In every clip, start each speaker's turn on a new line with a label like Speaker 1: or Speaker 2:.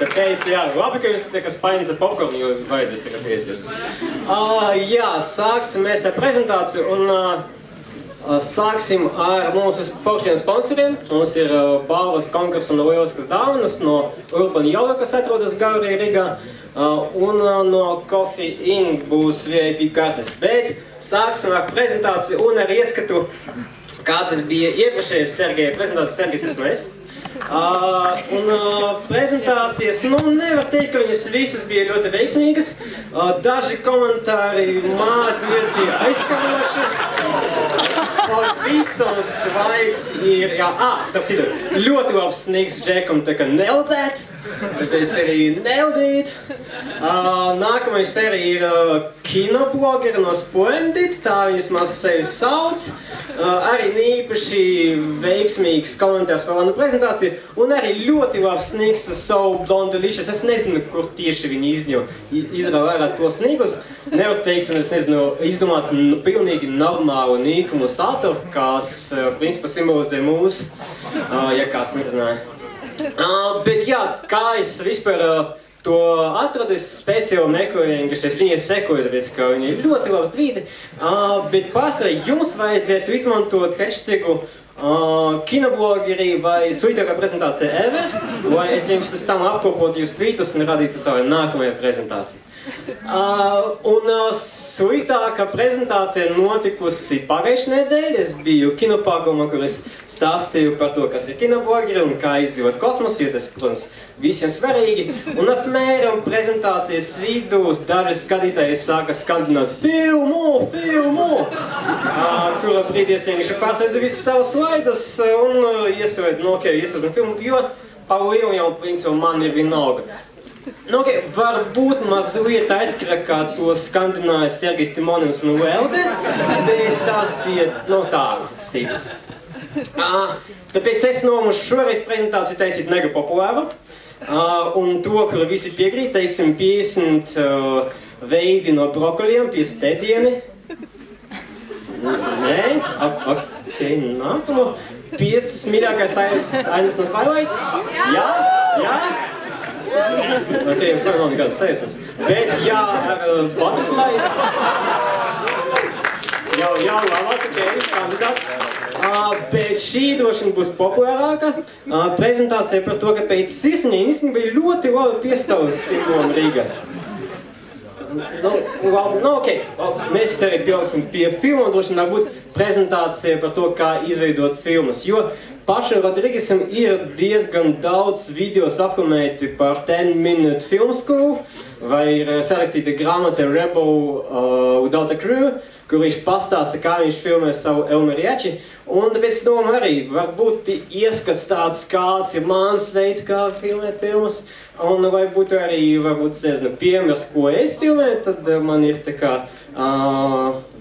Speaker 1: Tāpēc, jā, labi, ka jūs tā kā spainis ar popcornu, jo vajadzēs tā kā piesties. Jā, sāksim mēs ar prezentāciju un sāksim ar mūsu foršiem sponsoriem. Mums ir balvas konkursu un lieliskas dāvanas no Urban Yoga, kas atrodas Gaurī Rīgā. Un no Coffee Inn būs VIP kartes. Bet sāksim ar prezentāciju un ar ieskatu, kā tas bija iepriekšējais Sergeja prezentācijas. Sergejs esmu es. Prezentācijas, nevar teikt, ka viņas visas bija ļoti veiksmīgas. Daži komentāri mazliet bija aizskaroši. Pavisam svaigs ir, starp citu, ļoti labs sniegs Džekam, tā kā neldēt. Tāpēc arī neldīt. Nākamais arī ir kinoblogeri no Splendid, tā viņas maz sevi sauc. Arī īpaši veiksmīgs komentārs par manu prezentāciju. Un arī ļoti labs sniegs So Blondelicious. Es nezinu, kur tieši viņi izrāva ārā to sniegus. Nevar teikt, es nezinu, izdomāt pilnīgi normālu nīkumu saturu, kas principā simbolizē mūsu, ja kāds nezināja. Bet jā, kā es vispār to atradu, es speciāli meklēju, vienkārši es viņai sekoju, tāpēc, ka viņi ir ļoti labi tvīti. Bet pārsvarā jums vajadzētu izmantot hashtagu kinoblogeri vai sliktākā prezentācija ever, lai es vienkārši pēc tam apkopotu jūs tvītus un radītu savu nākamajā prezentāciju. Un sliktākā prezentācija notikusi pagājušajā nedēļā. Es biju kinopagumā, kur es stāstīju par to, kas ir kinoblogeri un kā izdzīvot kosmosu, jo tas, protams, visiem svarīgi. Un apmēram prezentācijas vidū daži skatītāji sāka skandināt filmu! Kura brīdī es vienkārši pārsēdzu visus savus slaidus un ieslēdzu filmu, jo pa lielu jau principā man ir vienalga. Varbūt mazliet aizskara, kā to skandināja Sergejs Timonins un Lelde, bet tas bija tā sīkums. Tāpēc es nomušu šoreiz prezentāciju taisīt mega populāru, un to, kuru visi piekrīt, taisim 50 veidi no brokoliem, 50 ēdieni. Nē, nākamo. 5 mīļākais ainas no Twilight? Jā? Tiem nav nekādas sajūsmas. Bet jā, butterflies. Jā, labāk, kandidāti. Bet šī droši būs populārāka. Prezentācija par to, ka pēc sirsniņa īstenībā ir ļoti labi piestāvs simbolam Rīgā. Mēs arī pieliksim pie filmu, un droši varbūt prezentācija par to, kā izveidot filmas. Jo pašam Rodrigesam ir diezgan daudz video safilmēti par 10 Minute Film School, vai ir sarakstīta grāmata Rebel Without a Crew, kur viņš pastāsta, kā viņš filmē savu El Mariachi. Un tāpēc es domāju arī, varbūt ieskats tāds, kāds ir mans veids, kā filmēt filmas. Un vai būtu arī, varbūt, nezinu, piemērs, ko es filmēju, tad man ir tā kā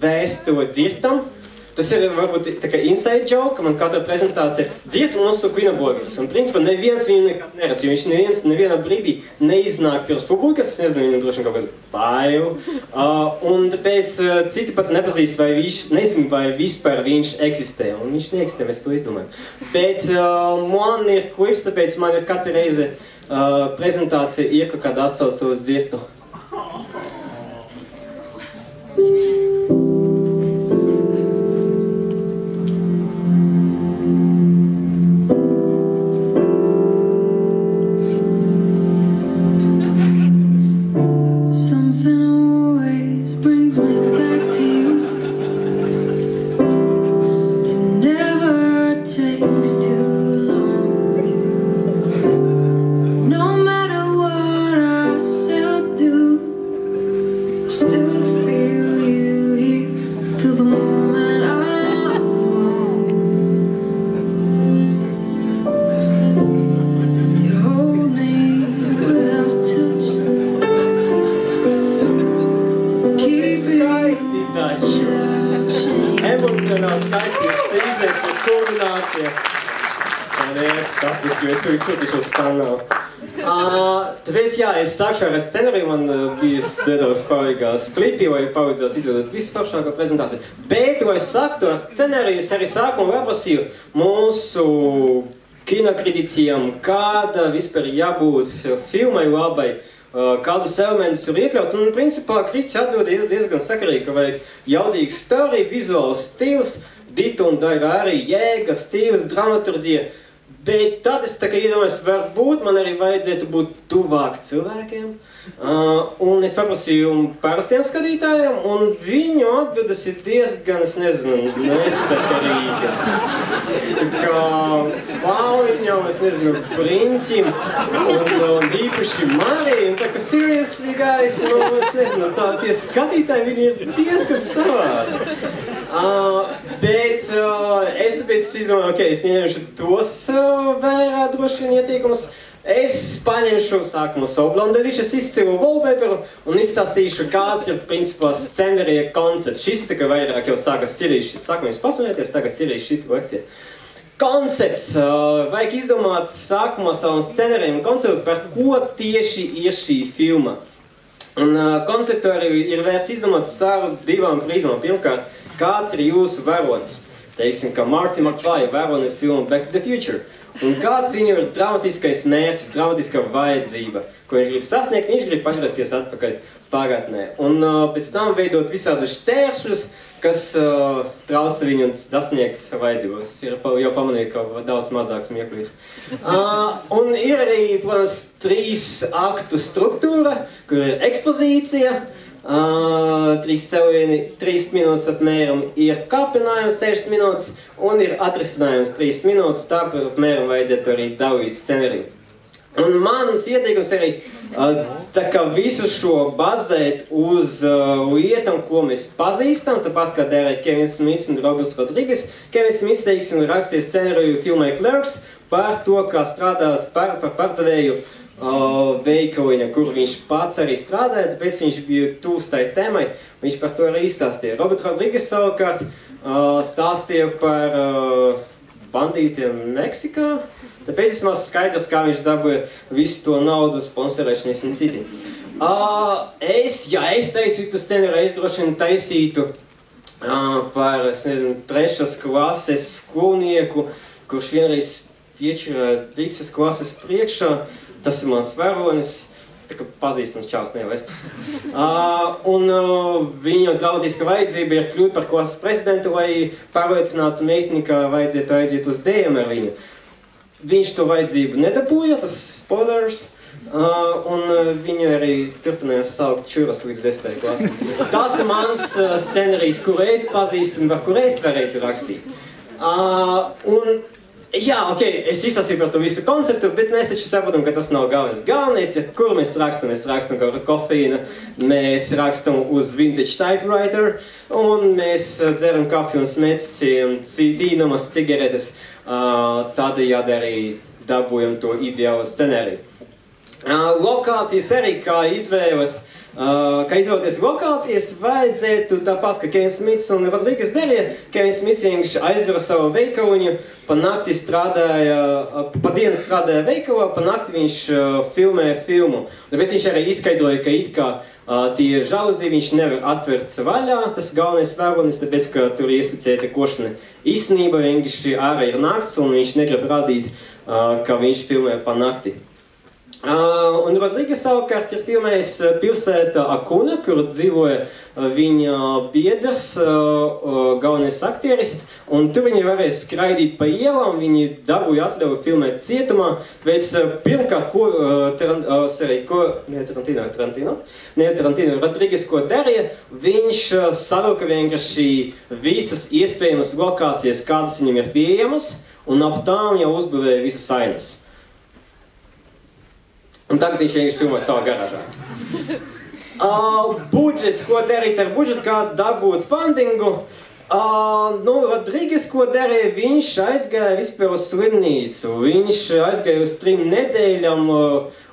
Speaker 1: vēstule Dzirtam. Tas ir, varbūt, tā kā inside joke, ka man katra prezentācija Dzirts un nosauku kinoblogeris. Un, principā, neviens viņu nekad neredz, jo viņš nevienā brīdī neiznāk pirms publikas, es nezinu, viņam droši kaut kādu bail. Un tāpēc citi pat nepazīst, vai viņš, nezinu, vai vispār viņš eksistē. Un viņš neeksistē, mēs to izdomājam. Bet man ir klips, tāpēc man ir katra reize prezentācija ir kaut kāda atsauce uz Dzirtu. Tāpēc, jā, es sākšu ar scenāriju, man bija nedaudz palīgās klipi, lai palīdzētu izvedot visu foršāko prezentāciju. Bet, lai es sāktu ar scenāriju, es arī sākumā paprasīju mūsu kinokriticiem, kāda vispār jābūt filmai labai, kādus elementus tur iekļaut. Un, principā, kritiķi atbild diezgan sakarīgi, ka vajag jaudīgs story, vizuāls stils, Dita un Daiva arī jēga, stils, dramaturģija. Bet tad es tā kā iedomājos, varbūt man arī vajadzētu būt tuvāk cilvēkiem. Un es paprasīju parastiem skatītājiem, un viņu atbildes ir diezgan, es nezinu, nesakarīgas. Tā kā Pauliņam, es nezinu, Princim, un īpaši Marija, un tā kā seriously, guys, es nezinu, tie skatītāji, viņi ir diezgan savādi. Bet es tāpēc izdomāju, ok, es ņemšu tos vērā droši vien ieteikumus. Es paņemšu sākumā savu blondelīšas izcilu wallpaperu un izstāstīšu, kāds ir principā scenārija koncepts. Šis tā kā vairāk jau sākas sirīs šit. Sākumā jūs pasmējāties, tagad sirīs šit lekcija. Koncepts. Vajag izdomāt sākumā savam scenārijam konceptu, par ko tieši ir šī filma. Un konceptu arī ir vērts izdomāt savu divām prizmām. Pirmkārt, kāds ir jūsu varonis? Teiksim, ka Marty McFly varonis filmu Back to the Future. Un kāds viņam ir dramatiskais mērķis, dramatiskā vajadzība, ko viņš grib sasniegt, viņš grib atgriezties atpakaļ pagātnē. Un pēc tam veidot visādus šķēršļus, kas trauca viņu sasniegt vajadzības. Jau pamanīju, ka daudz mazāk smieklīgi. Un ir arī, protams, 3 aktu struktūra, kur ir ekspozīcija, 3 minūtes apmēram ir kāpinājums 6 minūtes un ir atrisinājums 3 minūtes, tāpēc apmēram vajadzētu arī dalīt scenāriju. Un mans ieteikums arī tā kā visu šo bazēt uz lietām, ko mēs pazīstam, tāpat kā dara Kevins Smits un Roberts Rodrigues. Kevins Smits, teiksim, rakstīja scenāriju filmai Clerks par to, kā strādāt par pārdevēju veikaliņa, kur viņš pats arī strādāja, tāpēc viņš bija tūs tai tēmai, viņš par to arī izstāstīja. Robert Rodrigues savukārt stāstīja par bandītiem Meksikā, tāpēc es maz skaidrs, kā viņš dabūja visu to naudu sponsorēšanas un citi. Es taisītu scenāru, es droši vien taisītu par, es nezinu, 3. klases skolnieku, kurš vienreiz piečurēja 3. klases priekšā. Tas ir mans varonis, tā kā pazīstams čāls nevēs. Un viņa dramatiska vajadzība ir kļūt par klases prezidentu, lai pārliecinātu meitni, ka vajadzētu aiziet uz dējiem ar viņu. Viņš to vajadzību nedabūja, tas spoilers, un viņu arī turpināja saukt čuras līdz 10. klasē. Tas ir mans scenarijs, kuru es pazīstu un par kuru es varētu rakstīt. Jā, ok, es izsāstīju par to visu konceptu, bet mēs taču saprotam, ka tas nav galvenais. Galvenais ir, kur mēs rakstam kaut kofeīnu, mēs rakstam uz vintage typewriter, un mēs dzeram kafiju un smēcījam tīnamas cigaretes, tādējādi arī dabūjam to ideālu scenāriju. Lokācijas arī, kā izvēloties lokācijas, vajadzētu tāpat, ka Kevins Smits un Rodrigues darīja. Kevins Smits vienkārši aizvera savu veikaliņu, pa dienu strādāja veikalā, pa nakti viņš filmēja filmu. Tāpēc viņš arī izskaidroja, ka it kā tie žaluzī viņš nevar atvert vaļā, tas galvenais varonis, tāpēc, ka tur iesucēta košana. Īstenībā vienkārši ārā ir nakts, un viņš negrib radīt, ka viņš filmē pa nakti. Un Rodrigues savukārt ir filmējis pilsēta Akuna, kur dzīvoja viņa biedrs, galvenais aktieris, un tur viņi varēja skraidīt pa ielām, viņi dabūja atļauju filmēt cietumā, bet pirmkārt, Rodrigues, ko darīja, viņš savilka vienkārši visas iespējamas lokācijas, kādas viņam ir pieejamas, un ap tām jau uzbūvēja visas ainas. Un tagad viņš vienkārši filmoja savā garāžā. Budžets, ko darīt ar budžetu, kā dabūt fundingu. Rodrigues, ko darīja, viņš aizgāja vispār uz slimnīcu. Viņš aizgāja uz 3 nedēļām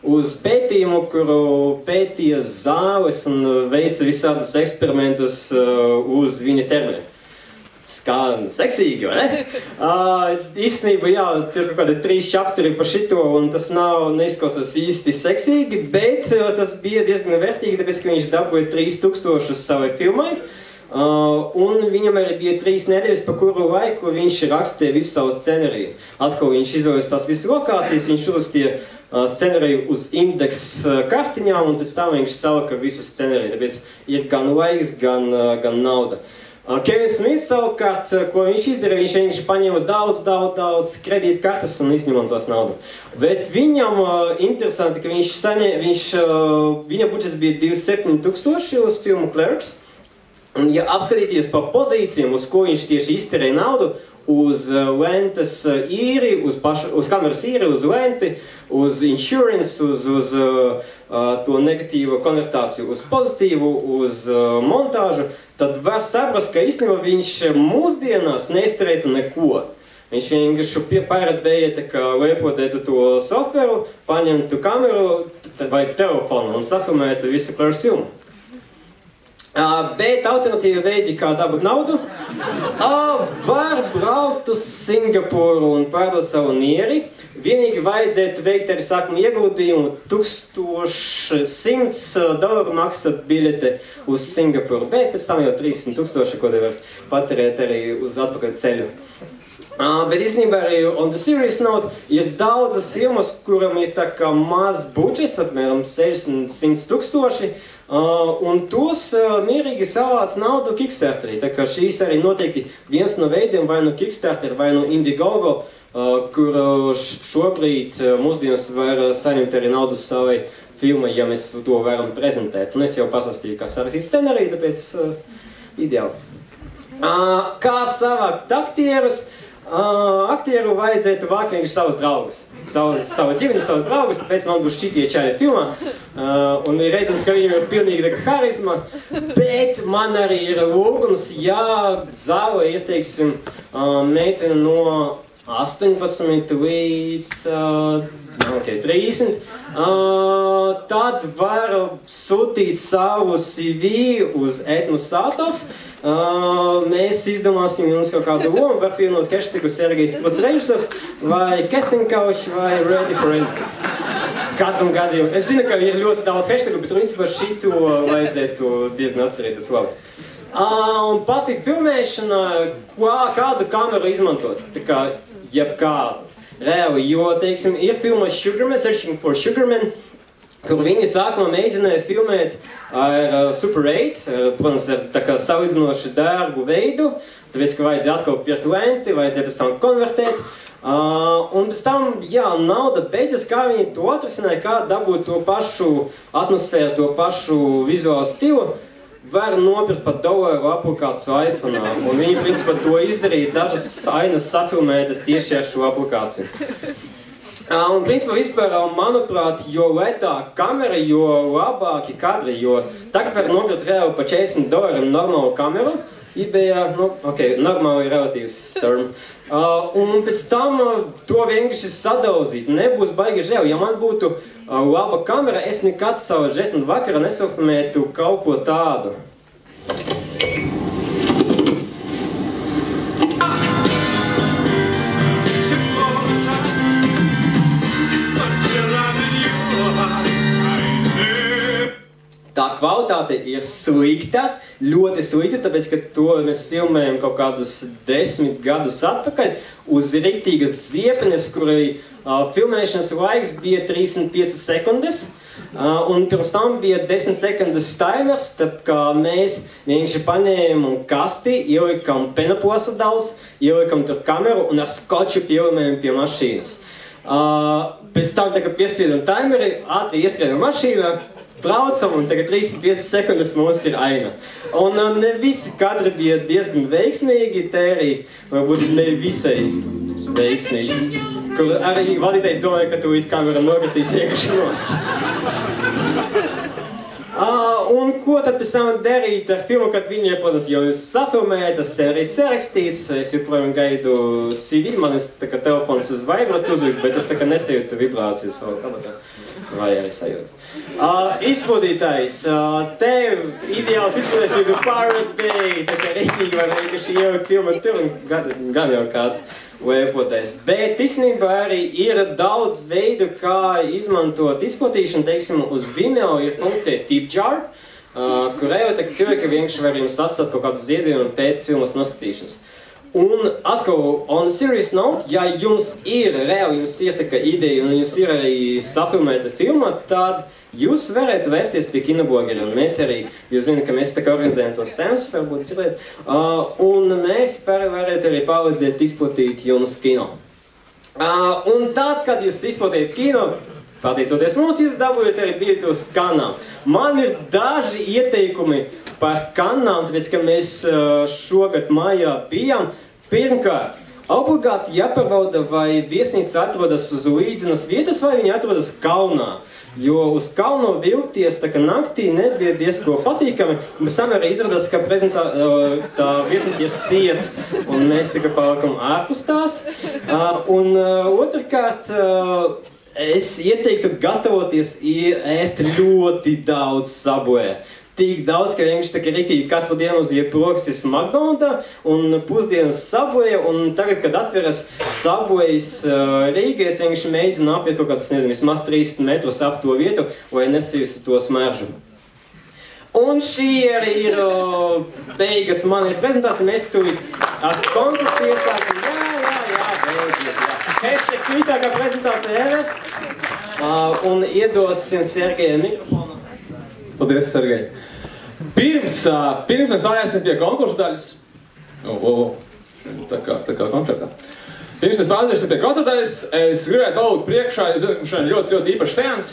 Speaker 1: uz pētījumu, kuru pētīja zāles un veica visādus eksperimentus uz viņa ķermeni. Skan seksīgi, vai ne? Īstenībā, jā, tur kaut kādi 3 čapturi pa šito, un tas neizklausās īsti seksīgi, bet tas bija diezgan vērtīgi, tāpēc, ka viņš dabūja 3000 savai filmai. Un viņam arī bija 3 nedēļas, pa kuru laiku viņš rakstīja visu savu scenāriju. Atkal viņš izvēlējās tās visas lokācijas, viņš uzrakstīja scenāriju uz indeksu kartiņām, un pēc tam viņš salika visu scenāriju. Tāpēc ir gan laiks, gan nauda. Kevins Smits savukārt, ko viņš izdarīja, viņš vienkārši paņēma daudz kredītkartes un izņemot tās naudu. Bet viņam interesanti, ka viņa budžets bija 27 000 uz filmu Clerks. Un ja apskatīties pa pozīcijām, uz ko viņš tieši izterēja naudu, uz lentes īri, uz kameras īri, uz lenti, uz insurance, uz to negatīvo konvertāciju, uz pozitīvu, uz montāžu, tad var saprast, ka īstenībā viņš mūsdienās neizterētu neko. Viņš vienkārši pārādvēja, ka liepotētu to softveru, paņemtu kameru vai telefonu un safilmētu visu Clerks filmu. Bet alternatīva veidi, kā dabūt naudu, var braukt uz Singapūru un pārdot savu nieri. Vienīgi vajadzētu veikt arī sākuma ieguldījumu. $1100 maksā biļete uz Singapūru, bet pēc tam jau 300 000, ko te var patērēt arī uz atpakaļ ceļu. Bet īstenībā arī on the serious note ir daudzas filmas, kuram ir tā kā maz budžets, apmēram 60–100 000, un tos mierīgi savāc naudu Kickstarterī. Tā kā šīs arī noteikti viens no veidiem, vai no Kickstarter, vai no Indiegogo, kur šobrīd mūsdienas var saņemt arī naudu savai filmai, ja mēs to varam prezentēt. Un es jau pasastīju, kā sarakstīt scenāriju, tāpēc ideāli. Kā savākt aktierus? Aktieru vajadzētu vākt vienkārši savus draugus. Savu ģimeni, savus draugus, tāpēc man būs šitie čaļi filmā. Un ir redzams, ka viņam ir pilnīgi harizma. Bet man arī ir lūgums, ja zāle ir, teiksim, meitene no 18 līdz 30, tad var sūtīt savu CV uz Etnosatov. Mēs izdomāsim jums kaut kādu lomu, var pievienot hashtagu Sergejs Krots režisors, vai casting couch, vai ready for entry. Katram gadījumu. Es zinu, ka ir ļoti daudz hashtagu, bet principā šito vajadzētu diezgan atcerēties labi. Un pati filmēšana, kādu kameru izmantot, tā kā jebkādu. Reāli, jo, teiksim, ir filma Sugarman, Searching for Sugarman, kur viņi sākumā mēģināja filmēt ar Super 8, protams, ar tā kā salīdzinoši dārgu veidu, tāpēc, ka vajadzēja atkal piert lenti, vajadzēja pēc tam konvertēt. Un pēc tam, jā, nauda beidzas, kā viņi to atrisināja, kā dabūt to pašu atmosfēru, to pašu vizuālu stilu, var nopirkt pat $1 aplikāciju iPhone, un viņi, principā, to izdarīja, dažas ainas safilmētas tieši ar šo aplikāciju. Un, principā, vispār, manuprāt, jo lētāk kamera, jo labāki kadri, jo tagad var nopirkt reāli pa $40 normālu kameru, eBayā, normāli relatīvs term. Un pēc tam to vienkārši sadauzīt, nebūs baigi žēl. Ja man būtu laba kamera, es nekad savu žetnu vakarā nesafilmētu kaut ko tādu. Tā kvalitāte ir slikta, ļoti slikta, tāpēc, ka to mēs filmējam kaut kādus 10 gadus atpakaļ uz riktīgas ziepenes, kurai filmēšanas laiks bija 35 sekundes, un pirms tam bija 10 sekundes timers, tad kā mēs vienkārši paņēmām kasti, ielikam penoplasta daudz, ielikam tur kameru un ar skoču pielīmējam pie mašīnas. Pēc tam, tā kā piespiedam timeri, ātri ieskrējam mašīnā, braucam, un tagad 35 sekundes mums ir aina. Un ne visi kadri bija diezgan veiksmīgi, te arī varbūt ne visai veiksmīgi. Kur arī vadītājs domāja, ka tūlīt kamera nogatīs iekšķi nost. Un ko tad pēc tam darīt ar filmu, kad viņi, protams, jau safilmēja, tas arī sarakstīts, es joprojām gaidu CV, man tā kā telefons uz vibratu uzliks, bet es tā kā nesajūtu vibrāciju savu kabatā. Vai arī sajūtu. Izpildītājs. Te ideāls izpildījums ir Pirate Bay, tā kā rītīgi var vienkārši ielikt filmu tur un gan jau kāds lepotais. Bet īstenībā arī ir daudz veidu, kā izmantot izplatīšanu, teiksim, uz Vimeo ir funkcija TipJar. kur ejot, cilvēki vienkārši var jums atstāt kaut kādu ziedījumu pēc filmas noskatīšanas. Un atkal, on a serious note, ja jums ir reāli, jums ir tā kā ideja un jums ir arī safilmēta filma, tad jūs varētu vērsties pie kinoblogeri, un mēs arī, jūs zināt, ka mēs tā kā organizējam tos seansus, varbūt dzirdēt, un mēs varētu arī palīdzēt izplatīt jums kino. Un tad, kad jūs izplatītu kino, pateicoties mums, jūs dabūjat arī biļeti uz Kanām. Man ir daži ieteikumi par Kanām, tāpēc, ka mēs šogad maijā bijām. Pirmkārt, obligāti jāparbauda, vai viesnīca atrodas uz līdzenas vietas, vai viņa atrodas kalnā. Jo uz kalnu vilkties tā kā naktī nebija diezko patīkami, un bez tam arī izrādās, ka tā viesnīca ir ciet, un mēs tikai palikam ārpus tās. Un otrkārt, es ieteiktu gatavoties ēst ļoti daudz Subway. Tik daudz, ka vienkārši tā kā rītīgi katru dienu mums bija brokstis McDonald's un pusdienas Subway, un tagad, kad atveras Subways Rīgā, es vienkārši mēģinu apiet kaut kādas, nezinu, vismaz 30 metrus ap to vietu, lai nesījusi to smaržu. Un šī arī ir beigas man ir prezentācija, mēs tūlīt ar konkursu iesākam. Jā, beidziet, jā. Hashtag sītākā prezentācija ever, un iedosim Sergejam mikrofonu.
Speaker 2: Paldies, Sergej. Pirms mēs pārēsim pie konkursu daļas. Tā kā koncertā. Pirms mēs pārēsim pie koncerta daļas, es gribētu palūgt priekšā, jūs zināt, ka šodien ļoti īpašs seans.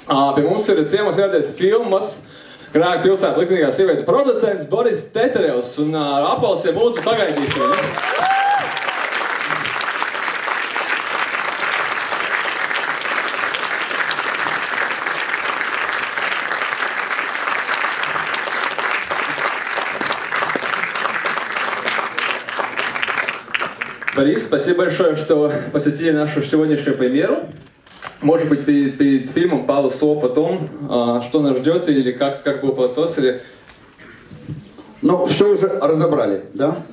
Speaker 2: Pie mums ir ciemos ieradies filmas Grēka pilsēta liktenīgā sieviete producents Boris Teterevs, un ar aplausiem lūdzu sagaidīsim viņu. Борис, спасибо большое, что посетили нашу сегодняшнюю премьеру. Может быть, перед фильмом пару слов о том, что нас ждет, или как был процесс, или...
Speaker 3: Ну, все уже разобрали, да?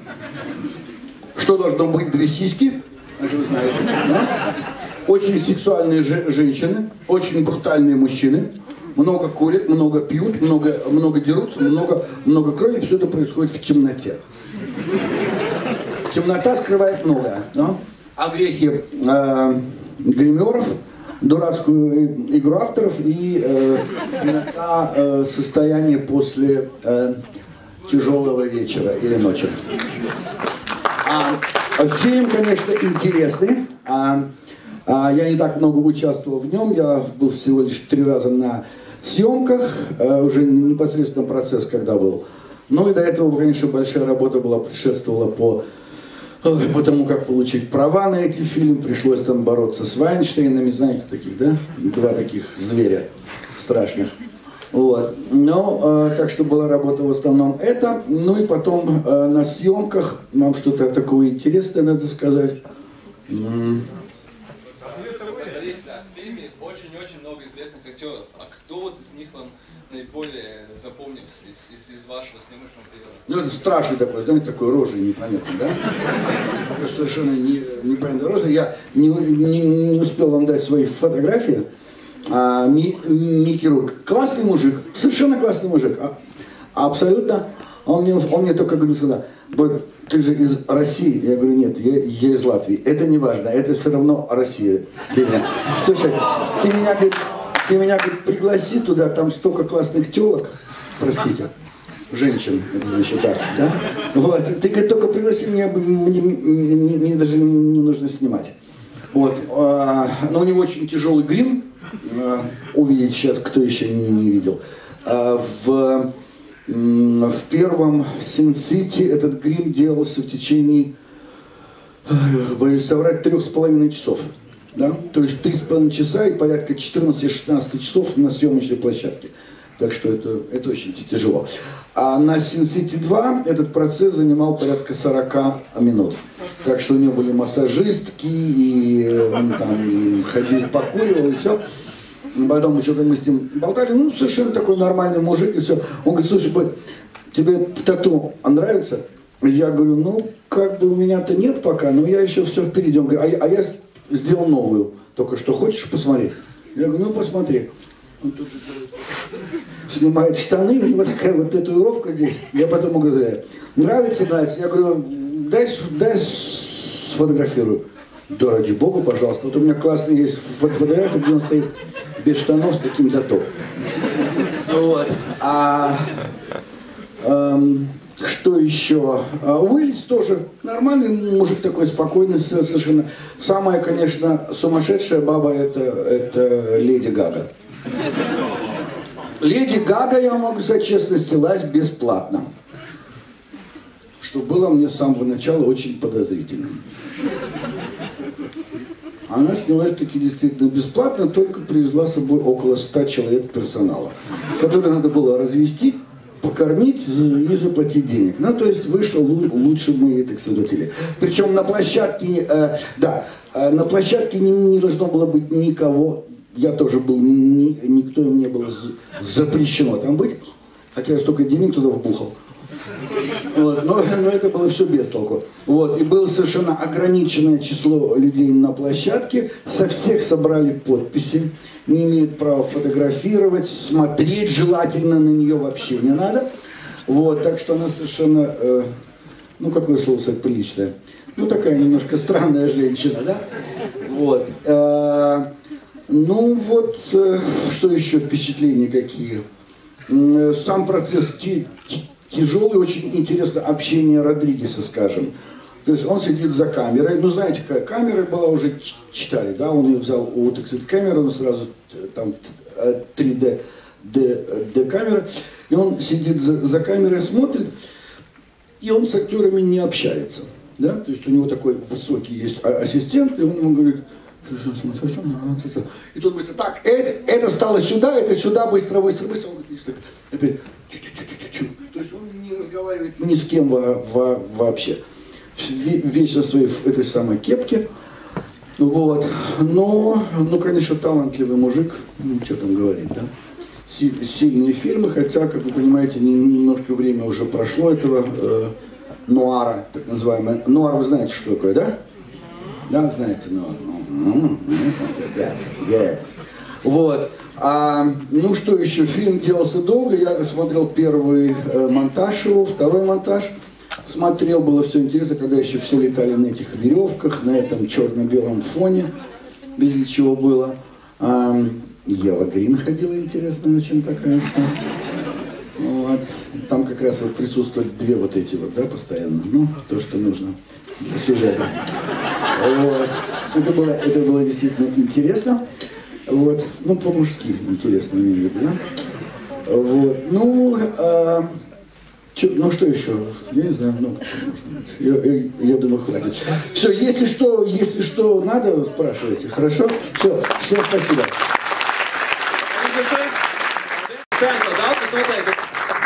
Speaker 3: Что должно быть? 2 сиськи, это вы знаете, да? Очень сексуальные женщины, очень брутальные мужчины, много курят, много пьют, много дерутся, много крови, все это происходит в темноте. Темнота скрывает многое, да? Огрехи гримеров, дурацкую игру авторов и иногда состояние после тяжелого вечера или ночи. Фильм, конечно, интересный. Я не так много участвовал в нем, я был всего лишь 3 раза на съемках, уже непосредственно процесс когда был. Ну и до этого, конечно, большая работа была, предшествовала по тому, как получить права на эти фильмы, пришлось там бороться с Вайнштейнами, знаете таких, да? 2 таких зверя страшных. Вот. Но, так что была работа в основном это. Ну и потом на съемках нам что-то такое интересное, надо сказать.
Speaker 2: В фильме очень-очень много известных актеров. А кто вот из них вам наиболее запомнился из вашего съемочного периода?
Speaker 3: Ну это страшный такой, знаете, такой рожей непонятно, да? Совершенно непонятно рожей. Я не успел вам дать свои фотографии. Микки Рурк. Классный мужик, совершенно классный мужик. Абсолютно. Он мне только говорил всегда: Борь, ты же из России? Я говорю: нет, я из Латвии. Это не важно, это все равно Россия для меня. Слушай, ты меня говорит, пригласи туда, там столько классных телок, простите, женщин, это значит так, да? Вот, ты говорит, только пригласи меня, мне даже не нужно снимать. Вот, но у него очень тяжелый грим, увидеть сейчас, кто еще не видел. В первом Sin-City этот грим делался в течение, боюсь соврать, 3,5 часов. Да? То есть 3,5 часа и порядка 14-16 часов на съемочной площадке. Так что это очень тяжело. А на Sin-City 2 этот процесс занимал порядка 40 минут. Так что у него были массажистки, и он там ходил, покуривал, и все. Потом что-то мы с ним болтали, ну, совершенно такой нормальный мужик, и все. Он говорит: слушай, тебе тату нравится? Я говорю: ну, как бы у меня-то нет пока, но я еще все впереди. Он говорит: а я сделал новую, только что хочешь посмотреть? Я говорю: ну, посмотри. Он тут же снимает штаны, у него такая вот татуировка здесь. Я потом ему говорю, нравится? Я говорю, дай сфотографирую. Да, ради бога, пожалуйста. Вот у меня классная есть фотография, где он стоит без штанов с таким тату. Вот. Что еще? Уиллис тоже нормальный мужик такой, спокойный совершенно. Самая, конечно, сумасшедшая баба это Леди Гага. Леди Гага, я могу сказать честно, снялась бесплатно. Что было мне с самого начала очень подозрительным. Она снялась таки действительно бесплатно, только привезла с собой около 100 человек персонала, которые надо было развести, покормить и заплатить денег. Ну, то есть вышло лучше мы, так сказать. Причем на площадке, на площадке не должно было быть никого. Я тоже был, никто им не было запрещено там быть, хотя я столько денег туда вбухал. Вот, но это было все без толку. Вот, и было совершенно ограниченное число людей на площадке, со всех собрали подписи, не имеют права фотографировать, смотреть желательно на нее вообще не надо. Вот, так что она совершенно, ну какое слово сказать, приличное, ну такая немножко странная женщина, да? Вот. Ну вот, что еще впечатления какие? Сам процесс тяжелый, очень интересно общение Родригеса, скажем. То есть он сидит за камерой, ну знаете, какая камера была, уже читали, да, он ее взял у, так сказать, камеры, он сразу там 3D камера, и он сидит за камерой, смотрит, и он с актерами не общается, да, то есть у него такой высокий есть ассистент, и он ему говорит, и тут быстро, так, это стало сюда, это сюда, быстро, он опять, то есть он не разговаривает ни с кем вообще. Вечно в своей этой самой кепке. Вот. Но, ну, конечно, талантливый мужик, ну, что там говорить, да? Сильные фильмы, хотя, как вы понимаете, немножко время уже прошло этого нуара, так называемое. Нуар, вы знаете, что такое, да? Да, знаете, нуар. Вот. Ну что еще, фильм делался долго, я смотрел первый монтаж его, второй монтаж смотрел, было все интересно, когда еще все летали на этих веревках, на этом черно-белом фоне, без ничего было. Ева Грин ходила, интересно, очень такая вся. Вот. Там как раз вот присутствовали две вот эти вот, да, постоянно, ну, то, что нужно для сюжета. Вот. Это было действительно интересно. Вот, ну, по-мужски интересно, имею в виду, да? Вот, ну, ну, что еще? Я не знаю, много я думаю, хватит. Все, если что надо, спрашивайте, хорошо? Все, всем спасибо.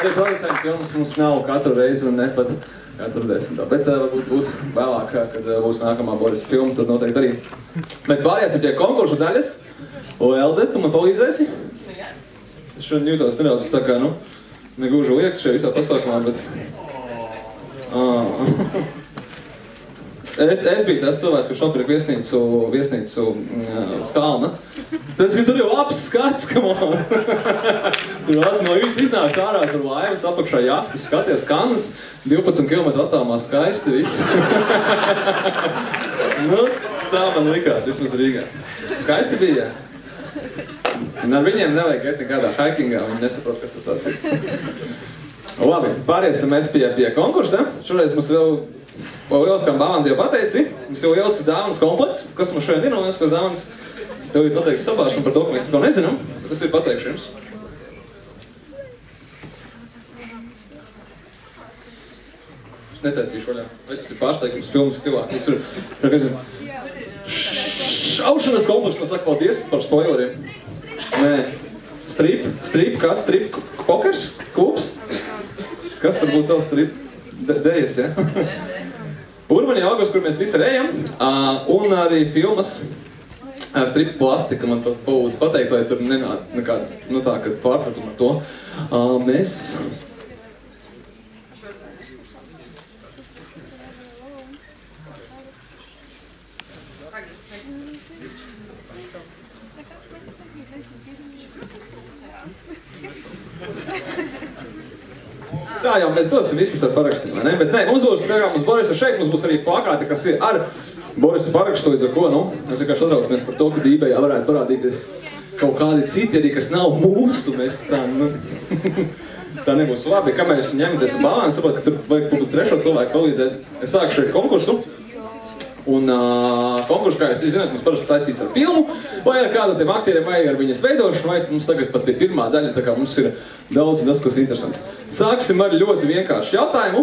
Speaker 2: Arī producenta filmas mums nav katru reizi un ne pat katru 10. Bet varbūt būs vēlāk, kad būs nākamā Borisa filma, tad noteikti arī. Bet pārējās ir pie konkursu daļas. Elde, tu man palīdzēsi? Es šodien jūtos nedaudz tā kā, nu, negūžu liekas šajā visā pasākumā, bet... Es biju tas cilvēks, kurš nopirka viesnīcu uz kalna. Tas bija tur jau labs skats, come on! Tur no rīta iznāk ārā, tur laivas, apakšā jahtas, skaties kanas, 12 km attālumā skaisti viss. Nu, tā man likās, vismaz Rīgā. Skaisti bija, jā. Un ar viņiem nevajag iet nekādā hikingā, viņi nesaprot, kas tas tāds ir. Labi, pāriesim mēs pie konkursa. Šoreiz mums vēl lieliskām dāvanām jau pateici. Mums ir lielisks dāvanas komplekts, kas mums šodien ir, un lieliskas dāvanas tev ir noteikti sabāšana par to, ka mēs to nezinām. Tas ir pateikšu jums. Netaisīšu vaļā. Vai tas ir pārsteigums filmu stilā? Tas ir šaušanas komplekts, man saka paldies par spoileriem. Nē. Strip, kas? Strip pokers? Klubs? Kas varbūt tev strip dejas, ja? Urbani augurs, kur mēs visi ejam, un arī filmas strip plastika, man pat palūdzu pateikt, vai tur nenāk nekāda, nu tā, kad pārpratuma ar to. Mēs... tā jau mēs dosim visas ar parakstiem, vai ne? Bet nē, mums būs, mums Borisa šeit, mums būs arī plakāti, kas ir ar Borisa parakstu, līdz ar ko, nu, mēs vienkārši atraucamies par to, ka eBayā varētu parādīties kaut kādi citi arī, kas nav mūsu, mēs tā, nu, tā nebūs labi, kamēr jūs ņematies ar balāni, saprot, ka tur vajag kaut trešo cilvēku palīdzēt. Es sāku šeit konkursu, un konkursu, kā jūs zināt, mums parasti saistīts ar filmu, vai ar kādu tiem aktieriem, vai ar viņas veidošanu, vai mums tagad pat ir pirmā daļa, tā kā mums ir daudz un tas, kas interesants. Sāksim ar ļoti vienkāršu jautājumu.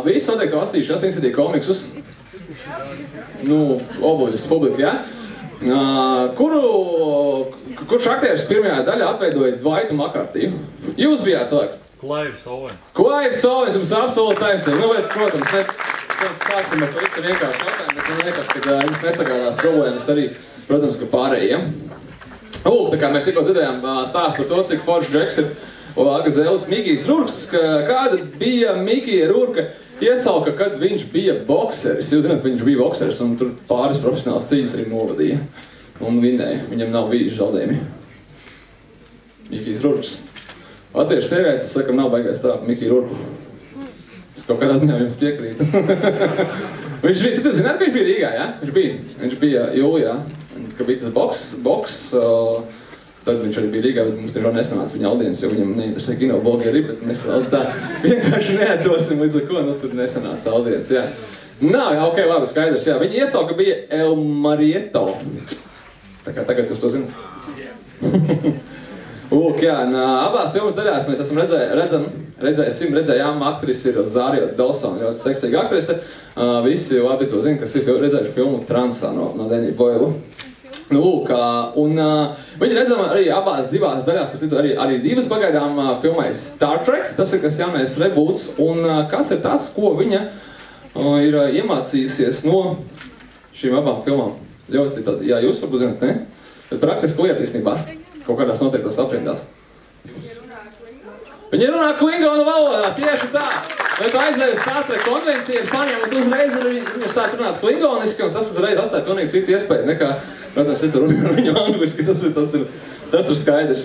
Speaker 2: Visi noteikti lasījuši Sin City komiksus. Nu, obuļus publiku, jā? Kurš aktieris pirmajā daļā atveidoja Dwightu McCartiju? Jūs bijāt cilvēks?
Speaker 4: Clives Owens.
Speaker 2: Clives Owens, jums absolūti taisnība. Nu, bet, protams, mēs sāksim ar pavisam vienkāršu jautājumu, bet man liekas, ka jums nesagādās problēmas arī, protams, ka pārējiem. Lūk, tā kā mēs tikko dzirdējām stāstu par to, cik foršs Džeks ir Agazēlis Mikijs Rurks, kāda bija Mikija Rurka iesauka, kad viņš bija bokseris. Jūs zināt, viņš bija bokseris un tur pāris profesionāls cīņas arī novadīja un vinnēja. Viņam nav bijuši zaudējumi. Mikijs Rurks. Latviešu sievietes saka, nav baigais tā Mikiju Rurku. Es kaut kādā ziņā jums piekrītu. Viņš bija, tu zināt, ka viņš bija Rīgā, jā? Viņš bija jūlijā, kad bija tas boks, tad viņš arī bija Rīgā, bet mums tiešām nesanāca viņa audiences, jo viņam neinteresē kino blogieri, bet mēs vēl tā vienkārši neatdosim, līdz ar ko, nu tur nesanāca audiences, jā. Nā, jā, ok, labi, skaidrs, jā. Viņa iesauka bija El Marieto. Tā kā tagad jūs to zināt. Lūk, jā, abās filmas daļās mēs esam redzējām, aktrise ir Rosario Dawson, ļoti seksīga aktrise. Visi labi to zina, kas ir redzējuši filmu Transā no Danny Boyle. Nu, lūk, un viņi redzama arī abās divās daļās, arī divas pagaidām filmēs Star Trek, tas ir kas jaunais reboots, un kas ir tas, ko viņa ir iemācījusies no šīm abām filmām. Ļoti tad, jā, jūs varbūt zināt, ne? Bet praktiski lieta īstenībā. Kaut kādās noteiktās aprindās. Viņi runā klingonu valodā, tieši tā. Vai tu aizēji uz Star Trek konvenciju ar faniem, un tu uzreiz viņi sāc runāt klingoniski, un tas uzreiz atstāja pilnīgi citu iespēju nekā, protams, ja tu runā viņu angliski, tas ir skaidrs.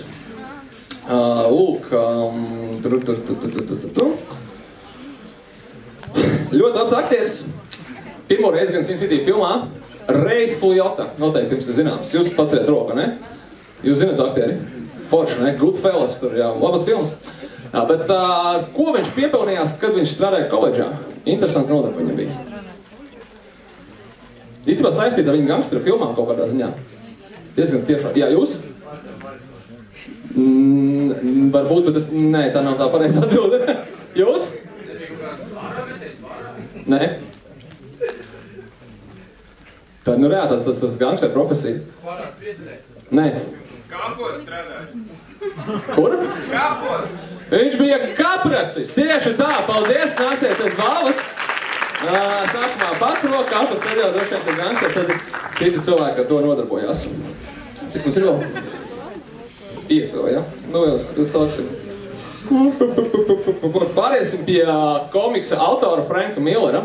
Speaker 2: Lūk, ļoti labs aktieris. Pirmo reizi gan Sin City filmā, Reis Liotta, noteikti jums ir zināms. Jūs paceliet roku, ne? Jūs zināt aktieri? Forši, ne? Goodfellas, tur jā, labas filmas. Bet ko viņš piepelnījās, kad viņš strādāja koledžā? Interesanti nodarba viņam bija. Īstenībā saistīta ar viņa gangstera filmām kaut kādā ziņā. Diezgan tiešām. Jā, jūs? Varbūt, bet nē, tā nav tā pareiza atbilde. Jūs? Nē? Tā nu reāli tas gangstera profesija. Nē.
Speaker 5: Kapos strādāja.
Speaker 2: Kur?
Speaker 5: Kapos.
Speaker 2: Viņš bija kapracis, tieši tā, paldies, nāciet pēc balvas. Sākumā pats roka kapras, tad jau droši vien pēc gangstera, tad citi cilvēki ar to nodarbojās. Cik mums ir vēl? 5 vēl, ja? Nu vēl, tu sāksim. Pāriesim pie komiksa autora Franka Millera.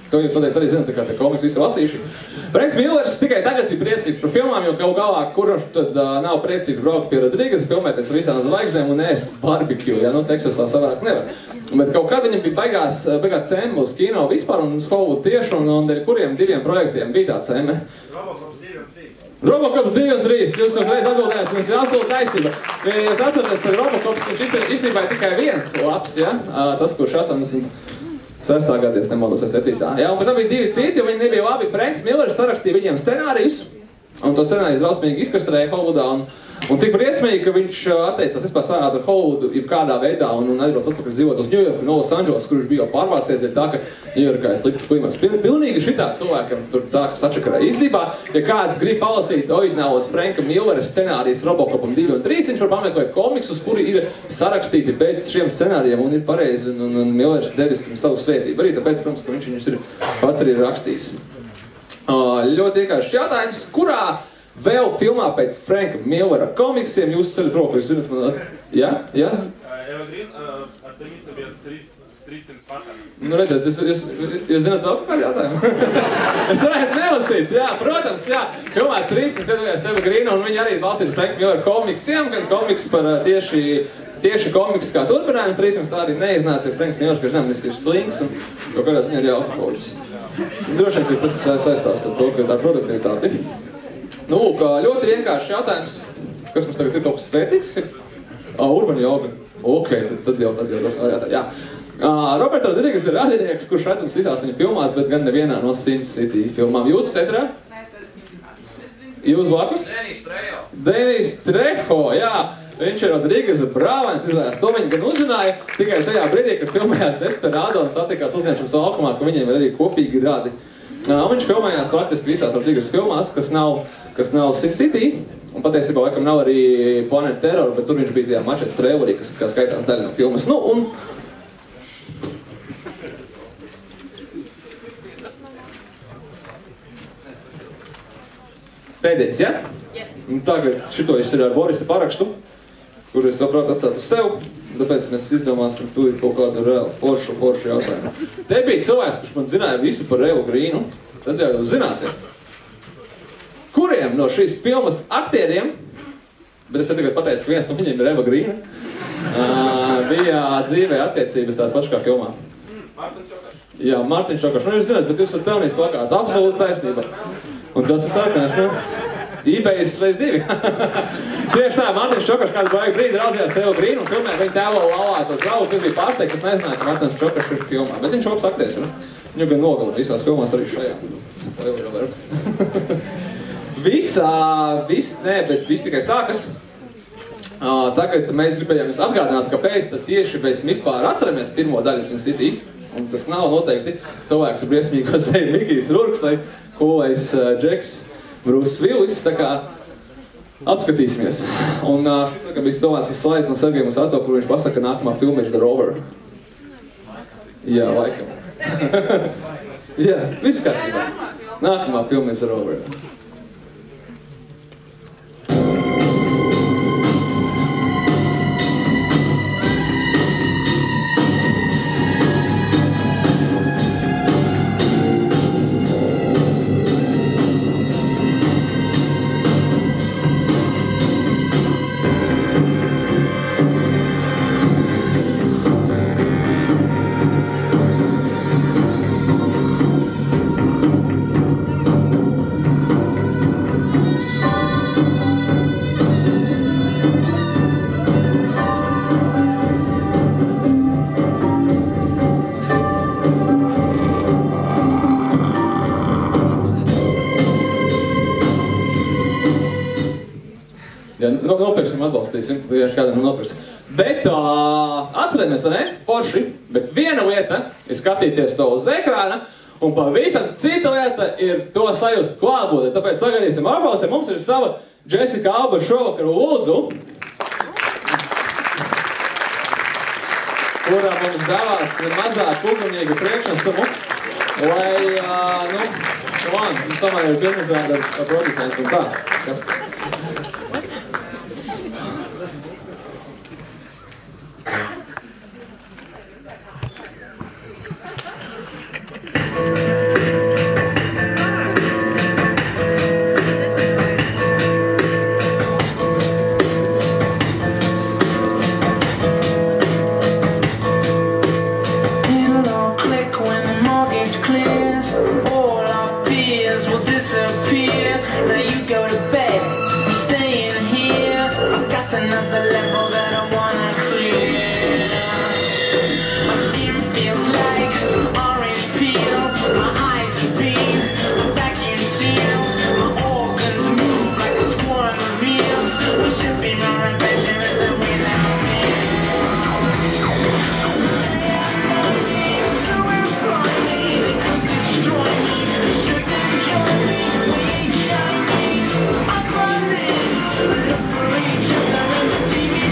Speaker 2: To jūs noteikti arī zināt, tā kā te komiks visi lasījuši. Franks Millers tikai tagad ir priecīgs par filmām, jo kaut galā, kurš tad nav priecīgs braukt pie Rodrīgas, filmēties ar visām zvaigznēm un ēst barbecue, ja, nu Teksasā savādāk nevar. Bet kaut kad viņam bija baigā cēma uz kino vispār un uz Hollywood tieši, un dēļ kuriem diviem projektiem bija tā cēma? Robocops 2 un 3, jūs uzreiz atbildējāt, mums ir absolūta taisnība. Jūs atceraties, ka Robocops viņš īstenībā ir tikai viens labs, ja? Tas, kurš 86. gadā, es nemaldos, vai 7. Jā, un pēc tam bija 2 citi, jo viņi nebija labi. Franks Millers sarakstīja viņiem scenārijus, un to scenārijas drausmīgi izkastrēja Hollywoodā, un tik briesmīgi, ka viņš atteicās vispār sarunāt ar Hollywoodu jebkādā veidā, un aizbrauc atpakaļ dzīvot uz Ņujorku, no Los Andželos, kur viņš bija jau pārvācies, dēļ tā, ka Ņujorkā ir slikts klimats. Pilnīgi šitā cilvēkam tur tā, kas atšakarā. Īstenībā, ja kāds grib palasīt oriģinālos Franka Millera scenārijas Robocopam 2 un 3, viņš var pameklēt komiksus, kuri ir sarakstīti pēc šiem scenārijiem un ir pareizi, un Millers devis savu svētību. Arī tāpēc, protams, ka viņš viņus ir pats arī rakstījis. Ļoti vienkārši jautājums, kurā vēl filmā pēc Franka Millera komiksiem jūs ceļat roku, jūs zināt, man jā? Jā?
Speaker 5: Eva Green ar Temisa bija 300 Spartani.
Speaker 2: Nu redziet, jūs zināt vēl kādu jautājumu? Es varētu nelasīt, jā, protams, jā. Filmā 300 viedojās Eva Green, un viņi arī balstīt Franka Millera komiksiem, gan komiks par tieši tieši komiks kā turpinājums, trīsums tā arī neiznāca, ir Franks Mjorš, ka žināmis ir slings un kaut kādā ziņā arī alkohoļus. Droši vien, ka tas saistās ar to, ka tā produktivitāti. Nu, ļoti vienkārši jautājums, kas mums tagad ir kaut kas vērtīgs? Urban joga. Ok, tad jau tas jātā, jā. Roberto Rodriguez ir radinieks, kurš redzams visās viņa filmās, bet gan nevienā no Sin City filmām. Jūs centrā? Jūs blakus? Denis Trejo, jā. Viņš ir Rodrigueza brālēns, izvēlējās. To viņi gan uzzināja tikai tajā brīdī, kad filmējās Desperado un satikās uzņemšanas laukumā, ka viņiem ir arī kopīgi radi. Viņš filmējās praktiski visās Rodrigueza filmās, kas nav Sin City. Un patiesībā laikam nav arī Planet Terror, bet tur viņš bija tajā Mačets trailerī, kas kā skaitās daļa no filmas. Nu, un pēdējais, ja? Yes. Un tagad šitois ir ar Borisa parakstu, kur es saprotu atstāt uz sev, tāpēc mēs izdomāsim tūlīt kaut kādu reāli foršu jautājumu. Te bija cilvēks, kurš man zināja visu par Evu Grīnu, tad jau jūs zināsiet. Kuriem no šīs filmas aktieriem, bet es tagad pateicu, ka viens no viņiem ir Eva Grīna, bija dzīvē attiecības tās pašas kā filmā?
Speaker 5: Mārtiņš Čokašs.
Speaker 2: Jā, Mārtiņš Čokašs. Nu, jūs zināt, bet jūs esat pelnījis plakātu. Absolūti taisnība. Un tas ir sarkanais, nu, eBay's reiz 2. Tieši tā, Mārtiņš Čokašs kādu brīdi raudzījās Eva Grīnu un filmē viņa tēlo laulātos galvus. Tas bija pārsteigts, es nezināju, ka Mārtiņš Čokašs ir filmā. Bet viņš labs aktieris, ne? Viņu gan nogalina visās filmās arī šajā. Viss tikai sākas. Tagad mēs gribējām jums atgādināt, kāpēc tad tieši mēs vispār atceramies pirmo daļu Sin City. Un tas nav noteikti cilvēks ar briesmīgo seju Mikijs Rurks vai coolais Džeks Bruce Willis, tā kā apskatīsimies. Un šis tā kā bija domāts slaids no Sergeja Musato, kur viņš pasaka, ka nākamā filma ir The Rover. Jā, laikam. Jā, viss kārtībā. Nākamā filma ir The Rover. Nopirksim, atbalstīsim, vienkārši kādam nopirks. Bet atcerēmies, vai ne? Forši, bet viena lieta ir skatīties to uz ekrāna, un pavisam cita lieta ir to sajust klātbūtnē. Tāpēc sagaidīsim ārpausē, mums ir sava Jessica Alba šovakaru lūdzu, kurā mums devās mazāk ugunīgu priekšnesumu, lai, mums tomēr ir pirmizrāda ar producents un tā. Kas?
Speaker 4: TV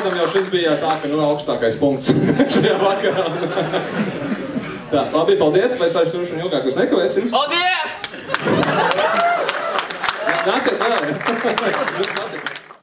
Speaker 2: kādam jau šis bija tā, ka augstākais punkts šajā vakarā. Tā, labi, paldies, vai es vairs rušanu ilgāk jūs nekavēsim?
Speaker 4: Paldies!
Speaker 2: Nāciet vēl.